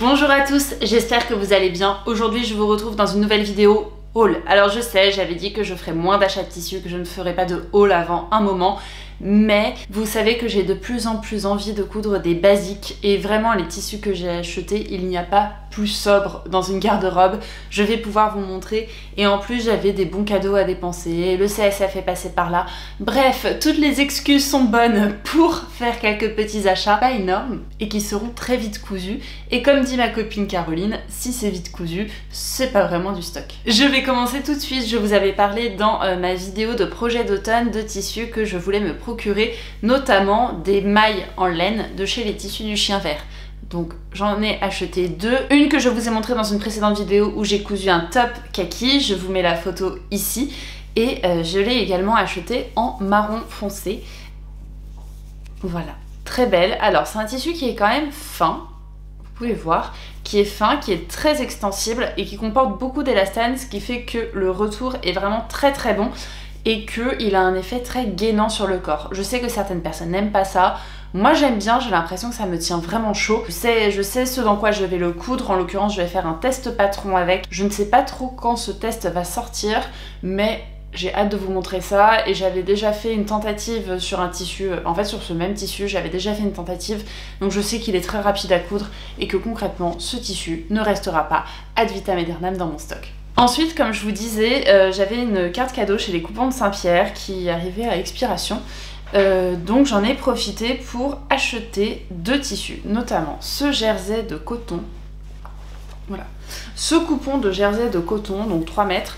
Bonjour à tous, j'espère que vous allez bien. Aujourd'hui je vous retrouve dans une nouvelle vidéo haul. Alors je sais, j'avais dit que je ferais moins d'achats de tissus, que je ne ferais pas de haul avant un moment, mais vous savez que j'ai de plus en plus envie de coudre des basiques et vraiment les tissus que j'ai achetés, il n'y a pas plus sobre dans une garde-robe. Je vais pouvoir vous montrer et en plus j'avais des bons cadeaux à dépenser, le CSF est passé par là. Bref, toutes les excuses sont bonnes pour faire quelques petits achats, pas énormes et qui seront très vite cousus. Et comme dit ma copine Caroline, si c'est vite cousu, c'est pas vraiment du stock. Je vais commencer tout de suite. Je vous avais parlé dans ma vidéo de projet d'automne de tissus que je voulais me procurer, notamment des mailles en laine de chez les tissus du chien vert. Donc j'en ai acheté deux. Une que je vous ai montrée dans une précédente vidéo où j'ai cousu un top kaki, je vous mets la photo ici. Et je l'ai également acheté en marron foncé. Voilà, très belle. Alors c'est un tissu qui est quand même fin, vous pouvez voir, qui est fin, qui est très extensible et qui comporte beaucoup d'élastane, ce qui fait que le retour est vraiment très très bon et qu'il a un effet très gainant sur le corps. Je sais que certaines personnes n'aiment pas ça. Moi j'aime bien, j'ai l'impression que ça me tient vraiment chaud. Je sais ce dans quoi je vais le coudre, en l'occurrence je vais faire un test patron avec. Je ne sais pas trop quand ce test va sortir, mais j'ai hâte de vous montrer ça. Et j'avais déjà fait une tentative sur un tissu, en fait sur ce même tissu, j'avais déjà fait une tentative. Donc je sais qu'il est très rapide à coudre et que concrètement ce tissu ne restera pas ad vitam aeternam dans mon stock. Ensuite, comme je vous disais, j'avais une carte cadeau chez les Coupons de Saint-Pierre qui arrivait à expiration. Donc j'en ai profité pour acheter deux tissus, notamment ce jersey de coton, voilà, ce coupon de jersey de coton, donc 3 mètres,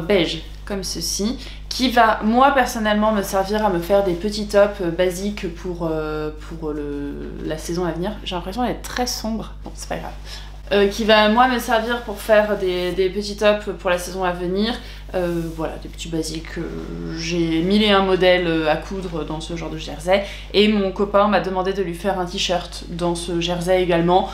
beige, comme ceci, qui va, moi personnellement, me servir à me faire des petits tops basiques pour la saison à venir. J'ai l'impression d'être très sombre, bon c'est pas grave. Qui va moi me servir pour faire des petits tops pour la saison à venir. Voilà, des petits basiques. J'ai 1001 modèles à coudre dans ce genre de jersey. Et mon copain m'a demandé de lui faire un t-shirt dans ce jersey également.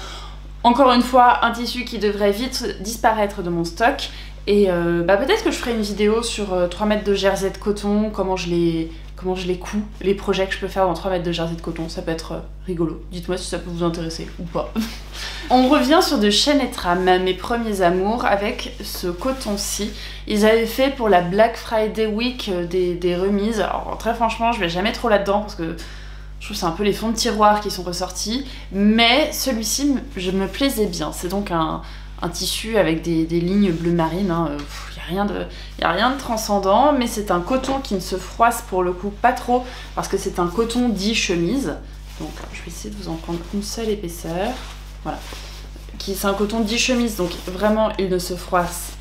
Encore une fois, un tissu qui devrait vite disparaître de mon stock. Et peut-être que je ferai une vidéo sur 3 mètres de jersey de coton, comment je les couds, les projets que je peux faire dans 3 mètres de jersey de coton, ça peut être rigolo. Dites-moi si ça peut vous intéresser ou pas. On revient sur de Chaîne et Trame, mes premiers amours, avec ce coton-ci. Ils avaient fait pour la Black Friday Week des remises. Alors très franchement, je vais jamais trop là-dedans parce que je trouve que c'est un peu les fonds de tiroir qui sont ressortis. Mais celui-ci, je me plaisais bien. C'est donc un tissu avec des lignes bleu marine, hein. Y a rien de transcendant, mais c'est un coton qui ne se froisse pour le coup pas trop, parce que c'est un coton dit chemise. Donc je vais essayer de vous en prendre une seule épaisseur. Voilà. C'est un coton dit chemise, donc vraiment il ne se froisse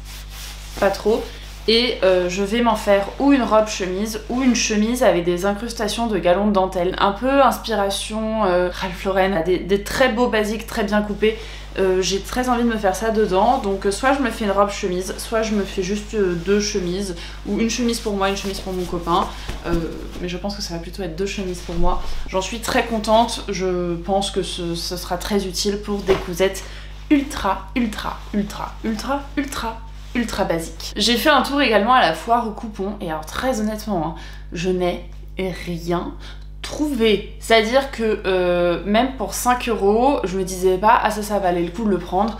pas trop. Et je vais m'en faire ou une robe chemise ou une chemise avec des incrustations de galons de dentelle. Un peu inspiration Ralph Lauren, des très beaux basiques très bien coupés. J'ai très envie de me faire ça dedans, donc soit je me fais une robe chemise, soit je me fais juste deux chemises, ou une chemise pour moi, une chemise pour mon copain, mais je pense que ça va plutôt être deux chemises pour moi. J'en suis très contente, je pense que ce sera très utile pour des cousettes ultra basiques. J'ai fait un tour également à la foire aux coupons, et alors très honnêtement, hein, je n'ai rien trouvé. C'est-à-dire que même pour 5 €, je me disais pas ah ça valait le coup de le prendre.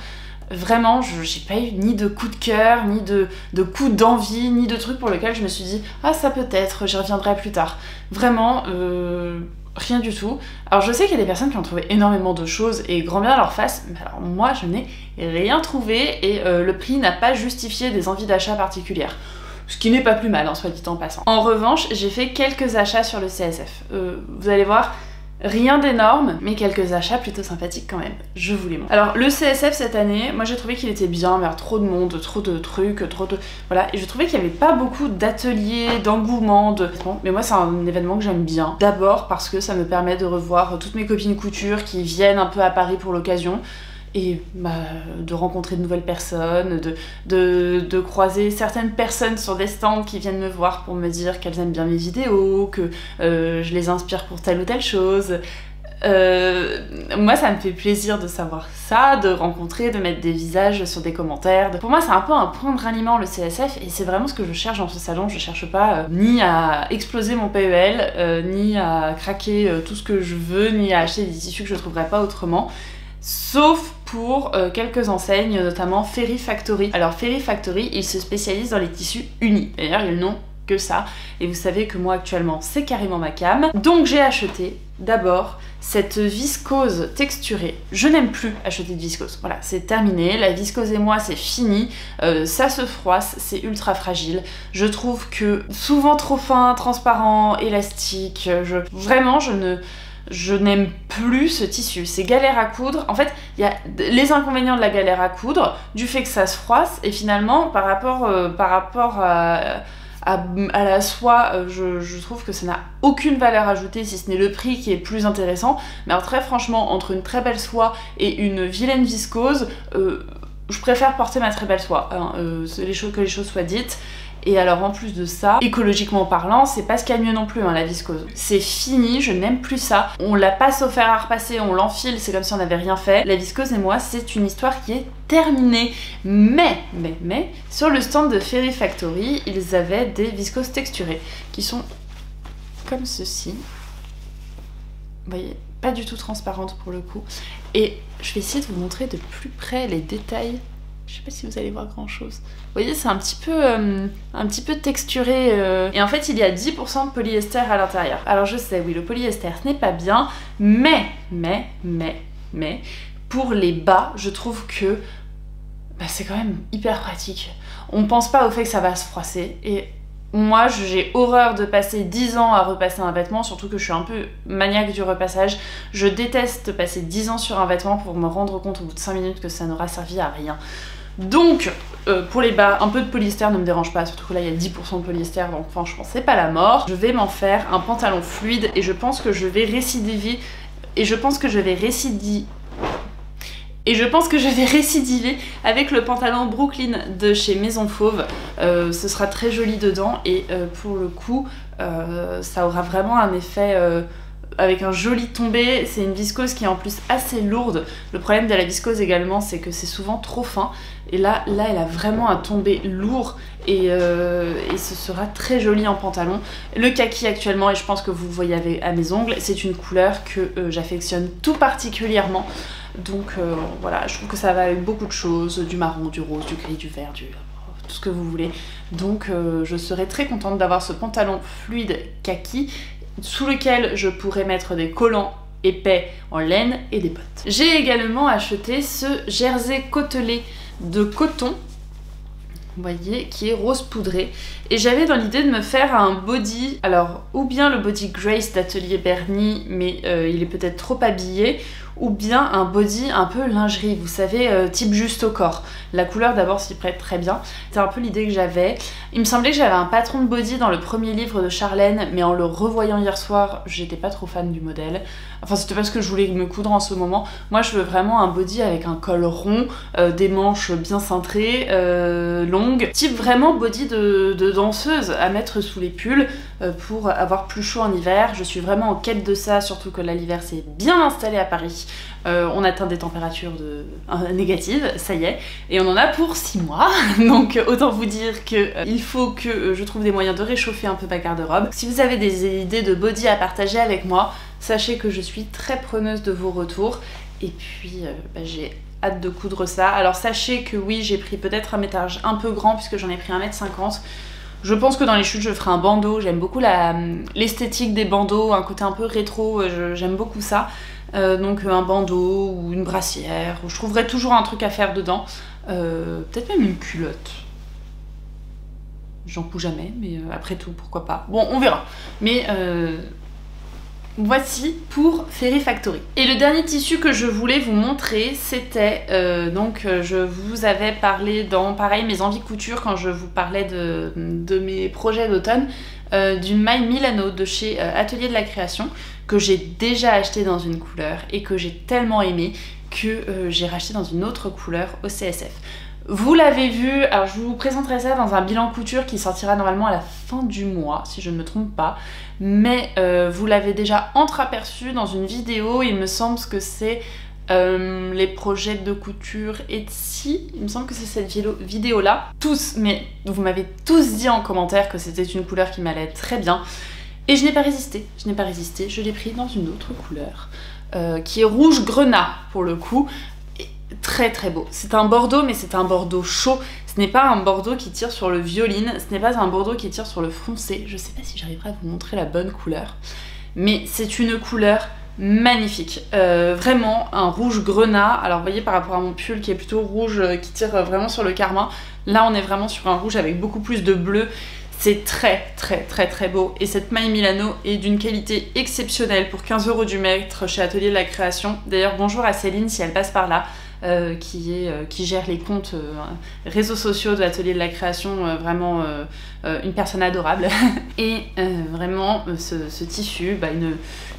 Vraiment, j'ai pas eu ni de coup de cœur, ni de coup d'envie, ni de trucs pour lesquels je me suis dit ah ça peut-être, j'y reviendrai plus tard. Vraiment, rien du tout. Alors je sais qu'il y a des personnes qui ont trouvé énormément de choses et grand bien leur face, mais alors moi je n'ai rien trouvé et le prix n'a pas justifié des envies d'achat particulières. Ce qui n'est pas plus mal, hein, soit dit en passant. En revanche, j'ai fait quelques achats sur le CSF. Vous allez voir, rien d'énorme, mais quelques achats plutôt sympathiques quand même. Je vous les montre. Alors, le CSF cette année, moi j'ai trouvé qu'il était bien, mais alors, trop de monde, trop de trucs, voilà. Et je trouvais qu'il n'y avait pas beaucoup d'ateliers, d'engouement, Mais moi, c'est un événement que j'aime bien. D'abord parce que ça me permet de revoir toutes mes copines couture qui viennent un peu à Paris pour l'occasion. Et de rencontrer de nouvelles personnes, de croiser certaines personnes sur des stands qui viennent me voir pour me dire qu'elles aiment bien mes vidéos, que je les inspire pour telle ou telle chose. Moi ça me fait plaisir de savoir ça, de rencontrer, de mettre des visages sur des commentaires. Pour moi c'est un peu un point de ralliement le CSF et c'est vraiment ce que je cherche dans ce salon. Je cherche pas ni à exploser mon PEL, ni à craquer tout ce que je veux, ni à acheter des tissus que je trouverais pas autrement. Sauf pour quelques enseignes, notamment Fairy Factory. Alors Fairy Factory, ils se spécialisent dans les tissus unis. D'ailleurs, ils n'ont que ça. Et vous savez que moi actuellement, c'est carrément ma came. Donc j'ai acheté d'abord cette viscose texturée. Je n'aime plus acheter de viscose. Voilà, c'est terminé. La viscose et moi, c'est fini. Ça se froisse, c'est ultra fragile. Je trouve que souvent trop fin, transparent, élastique. Vraiment, je n'aime plus ce tissu, c'est galère à coudre. En fait, il y a les inconvénients de la galère à coudre, du fait que ça se froisse, et finalement, par rapport à la soie, je trouve que ça n'a aucune valeur ajoutée, si ce n'est le prix qui est plus intéressant. Mais alors très franchement, entre une très belle soie et une vilaine viscose, je préfère porter ma très belle soie, hein, que les choses soient dites. Et alors en plus de ça, écologiquement parlant, c'est pas ce qu'il y a de mieux non plus, hein, la viscose. C'est fini, je n'aime plus ça. On la passe au fer à repasser, on l'enfile, c'est comme si on n'avait rien fait. La viscose et moi, c'est une histoire qui est terminée. Mais, sur le stand de Fairy Factory, ils avaient des viscoses texturées, qui sont comme ceci. Vous voyez, pas du tout transparentes pour le coup. Et je vais essayer de vous montrer de plus près les détails. Je sais pas si vous allez voir grand chose. Vous voyez, c'est un petit peu texturé. Et en fait, il y a 10% de polyester à l'intérieur. Alors je sais, oui, le polyester, ce n'est pas bien. Mais, pour les bas, je trouve que c'est quand même hyper pratique. On pense pas au fait que ça va se froisser. Et moi, j'ai horreur de passer 10 ans à repasser un vêtement, surtout que je suis un peu maniaque du repassage. Je déteste passer 10 ans sur un vêtement pour me rendre compte au bout de 5 minutes que ça n'aura servi à rien. Donc, pour les bas, un peu de polyester ne me dérange pas, surtout que là il y a 10% de polyester, donc franchement c'est pas la mort. Je vais m'en faire un pantalon fluide et je pense que je vais récidiver. Avec le pantalon Brooklyn de chez Maison Fauve. Ce sera très joli dedans et pour le coup, ça aura vraiment un effet avec un joli tombé. C'est une viscose qui est en plus assez lourde. Le problème de la viscose également, c'est que c'est souvent trop fin. Et là, elle a vraiment un tombé lourd et ce sera très joli en pantalon. Le kaki actuellement, et je pense que vous le voyez à mes ongles, c'est une couleur que j'affectionne tout particulièrement. Donc voilà, je trouve que ça va avec beaucoup de choses, du marron, du rose, du gris, du vert, tout ce que vous voulez. Donc je serais très contente d'avoir ce pantalon fluide kaki sous lequel je pourrais mettre des collants épais en laine et des bottes. J'ai également acheté ce jersey côtelé de coton, vous voyez, qui est rose poudré. Et j'avais dans l'idée de me faire un body, alors ou bien le body Grace d'Atelier Bernie, mais il est peut-être trop habillé, ou bien un body un peu lingerie, vous savez, type juste au corps. La couleur d'abord s'y prête très bien. C'était un peu l'idée que j'avais. Il me semblait que j'avais un patron de body dans le premier livre de Charlène, mais en le revoyant hier soir, j'étais pas trop fan du modèle. Enfin, c'était pas ce que je voulais me coudre en ce moment. Moi, je veux vraiment un body avec un col rond, des manches bien cintrées, longues. Type vraiment body de danseuse à mettre sous les pulls pour avoir plus chaud en hiver. Je suis vraiment en quête de ça, surtout que là, l'hiver s'est bien installé à Paris. On atteint des températures négatives, ça y est, et on en a pour 6 mois, donc autant vous dire que il faut que je trouve des moyens de réchauffer un peu ma garde-robe. Si vous avez des idées de body à partager avec moi, sachez que je suis très preneuse de vos retours, et puis j'ai hâte de coudre ça. Alors sachez que oui, j'ai pris peut-être un métrage un peu grand, puisque j'en ai pris 1,50 m. Je pense que dans les chutes, je ferai un bandeau. J'aime beaucoup l'esthétique des bandeaux, un côté un peu rétro, j'aime beaucoup ça. Donc un bandeau ou une brassière, je trouverai toujours un truc à faire dedans. Peut-être même une culotte. J'en couds jamais, mais après tout, pourquoi pas. Bon, on verra. Mais voici pour Fairy Factory. Et le dernier tissu que je voulais vous montrer, c'était je vous avais parlé dans, pareil, mes envies couture, quand je vous parlais de mes projets d'automne, du My Milano de chez Atelier de la Création, que j'ai déjà acheté dans une couleur et que j'ai tellement aimé que j'ai racheté dans une autre couleur au CSF. Vous l'avez vu, alors je vous présenterai ça dans un bilan couture qui sortira normalement à la fin du mois, si je ne me trompe pas. Mais vous l'avez déjà entreaperçu dans une vidéo, il me semble que c'est les projets de couture Etsy. Il me semble que c'est cette vidéo là. Mais vous m'avez tous dit en commentaire que c'était une couleur qui m'allait très bien. Et je n'ai pas résisté, je l'ai pris dans une autre couleur, qui est rouge grenat pour le coup. très très beau. C'est un bordeaux, mais c'est un bordeaux chaud. Ce n'est pas un bordeaux qui tire sur le violine, ce n'est pas un bordeaux qui tire sur le foncé. Je sais pas si j'arriverai à vous montrer la bonne couleur, mais c'est une couleur magnifique. Vraiment un rouge grenat. Alors vous voyez par rapport à mon pull qui est plutôt rouge, qui tire vraiment sur le carmin, là on est vraiment sur un rouge avec beaucoup plus de bleu. C'est très très très très beau et cette maille Milano est d'une qualité exceptionnelle pour 15 € du mètre chez Atelier de la Création. D'ailleurs bonjour à Céline si elle passe par là, qui gère les comptes réseaux sociaux de l'Atelier de la Création, vraiment une personne adorable. Et vraiment ce tissu,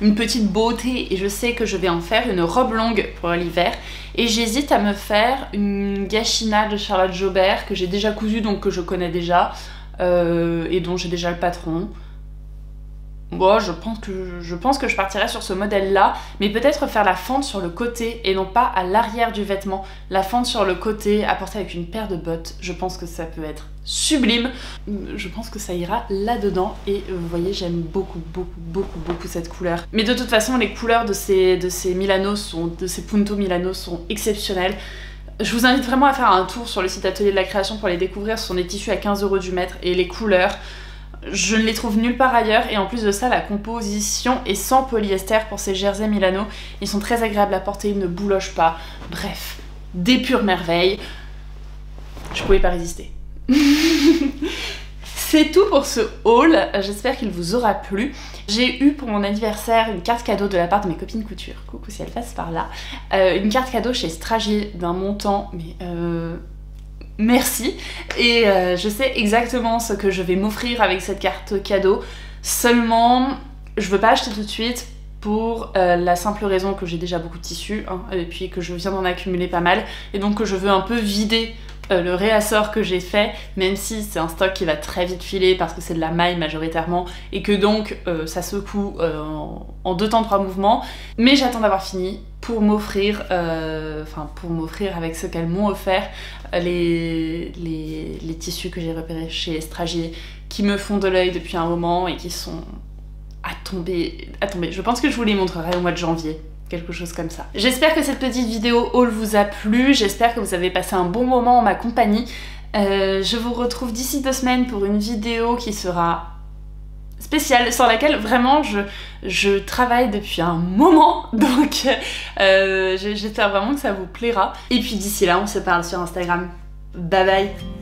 une petite beauté, et je sais que je vais en faire une robe longue pour l'hiver. Et j'hésite à me faire une gâchina de Charlotte Jobert que j'ai déjà cousue, donc que je connais déjà. Et dont j'ai déjà le patron. Bon, je pense que je partirai sur ce modèle-là, mais peut-être faire la fente sur le côté et non pas à l'arrière du vêtement. La fente sur le côté, apportée avec une paire de bottes, je pense que ça peut être sublime. Je pense que ça ira là-dedans et vous voyez, j'aime beaucoup cette couleur. Mais de toute façon, les couleurs de ces Punto Milano sont exceptionnelles. Je vous invite vraiment à faire un tour sur le site Atelier de la Création pour les découvrir. Ce sont des tissus à 15 € du mètre et les couleurs, je ne les trouve nulle part ailleurs. Et en plus de ça, la composition est sans polyester pour ces jerseys Milano. Ils sont très agréables à porter, ils ne boulochent pas. Bref, des pures merveilles. Je pouvais pas résister. C'est tout pour ce haul, j'espère qu'il vous aura plu. J'ai eu pour mon anniversaire une carte cadeau de la part de mes copines couture, coucou si elles passent par là, une carte cadeau chez Stragier d'un montant, mais merci. Et je sais exactement ce que je vais m'offrir avec cette carte cadeau, seulement je veux pas acheter tout de suite pour la simple raison que j'ai déjà beaucoup de tissus, hein, et puis que je viens d'en accumuler pas mal, et donc que je veux un peu vider le réassort que j'ai fait, même si c'est un stock qui va très vite filer parce que c'est de la maille majoritairement et que donc ça secoue en 2 temps 3 mouvements, mais j'attends d'avoir fini pour m'offrir, avec ce qu'elles m'ont offert, les tissus que j'ai repérés chez Stragier qui me font de l'œil depuis un moment et qui sont à tomber. Je pense que je vous les montrerai au mois de janvier. Quelque chose comme ça. J'espère que cette petite vidéo haul vous a plu, j'espère que vous avez passé un bon moment en ma compagnie. Je vous retrouve d'ici 2 semaines pour une vidéo qui sera spéciale, sur laquelle vraiment je travaille depuis un moment, donc j'espère vraiment que ça vous plaira. Et puis d'ici là, on se parle sur Instagram. Bye bye!